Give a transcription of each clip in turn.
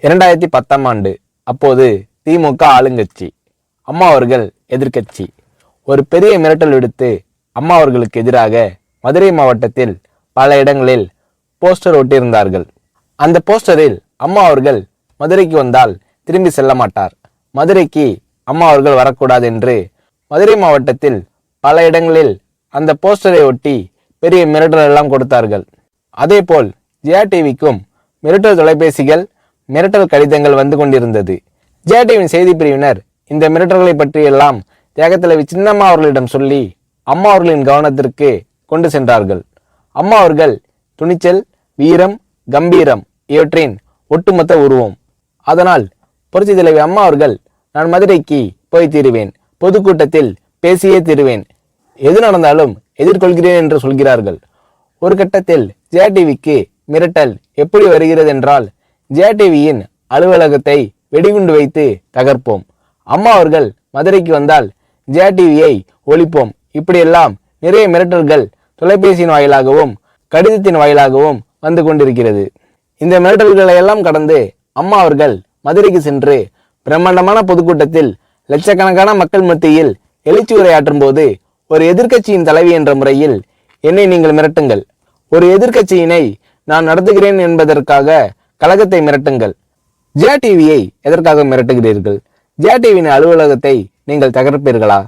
2010ஆம் ஆண்டு. அப்போது திமுக ஆளுங்கட்சி, அம்மா அவர்கள் எதிர்க்கட்சி. ஒரு பெரிய மிரட்டல் விடுத்து அம்மா அவர்களுக்கு எதிராக மதுரை மாவட்டத்தில் பல இடங்களில் போஸ்டர் ஒட்டியிருந்தார்கள். அந்த போஸ்டரில் அம்மா அவர்கள் மதுரைக்கு வந்தால் திரும்பி செல்ல மாட்டார், மதுரைக்கு அம்மா அவர்கள் வரக்கூடாது என்று மதுரை மாவட்டத்தில் பல இடங்களில் அந்த போஸ்டரை ஒட்டி பெரிய மிரட்டல் எல்லாம் கொடுத்தார்கள். அதேபோல் ஜெயா டிவிக்கும் மிரட்டல் தொலைபேசிகள், மிரட்டல் கடிதங்கள் வந்து கொண்டிருந்தது. ஜெயா டிவியின் செய்தி பிரிவினர் இந்த மிரட்டல்களை பற்றியெல்லாம் தியாகத்தலைவி சின்னம்மா அவர்களிடம் சொல்லி அம்மா அவர்களின் கவனத்திற்கு கொண்டு சென்றார்கள். அம்மா அவர்கள் துணிச்சல், வீரம், கம்பீரம் இவற்றின் ஒட்டுமொத்த உருவம். அதனால் புரட்சி தலைவி அம்மா அவர்கள், நான் மதுரைக்கு போய் தீருவேன், பொதுக்கூட்டத்தில் பேசியே தீருவேன், எது நடந்தாலும் எதிர்கொள்கிறேன் என்று சொல்கிறார்கள். ஒரு கட்டத்தில் ஜெயா டிவிக்கு மிரட்டல் எப்படி வருகிறது என்றால், ஜெயா டிவியின் அலுவலகத்தை வெடிகுண்டு வைத்து தகர்ப்போம், அம்மா அவர்கள் மதுரைக்கு வந்தால் ஜெயா டிவியை ஒழிப்போம், இப்படியெல்லாம் நிறைய மிரட்டல்கள் தொலைபேசியின் வாயிலாகவும் கடிதத்தின் வாயிலாகவும் வந்து கொண்டிருக்கிறது. இந்த மிரட்டல்களை எல்லாம் கடந்து அம்மா அவர்கள் மதுரைக்கு சென்று பிரம்மாண்டமான பொதுக்கூட்டத்தில் லட்சக்கணக்கான மக்கள் மத்தியில் எழுச்சி உரையாற்றும் போது, ஒரு எதிர்க்கட்சியின் தலைவி என்ற முறையில் என்னை நீங்கள் மிரட்டுங்கள், ஒரு எதிர்க்கட்சியினை நான் நடத்துகிறேன் என்பதற்காக கழகத்தை மிரட்டுங்கள், ஜெயா டிவியை எதற்காக மிரட்டுகிறீர்கள், ஜெயா டிவியின் அலுவலகத்தை நீங்கள் தகர்ப்பீர்களா,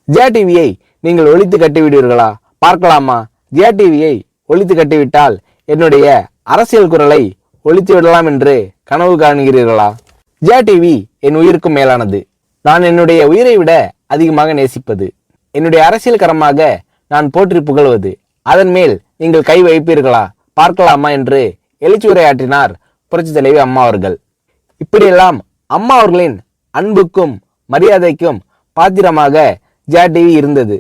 ஜெயா டிவியை நீங்கள் ஒழித்து கட்டிவிடுவீர்களா, பார்க்கலாமா, ஜெயா டிவியை ஒழித்து கட்டிவிட்டால் என்னுடைய அரசியல் குரலை ஒழித்து விடலாம் என்று கனவு காணுகிறீர்களா? ஜெயா டிவி என் உயிருக்கும் மேலானது, நான் என்னுடைய உயிரை விட அதிகமாக நேசிப்பது, என்னுடைய அரசியல் கரமாக நான் போற்றி புகழ்வது, அதன் மேல் நீங்கள் கை வைப்பீர்களா, பார்க்கலாமா என்று எழுச்சி உரையாற்றினார் புரட்சி தலைவி அம்மா அவர்கள். இப்படியெல்லாம் அம்மா அவர்களின் அன்புக்கும் மரியாதைக்கும் பாத்திரமாக ஜெயா டிவி இருந்தது.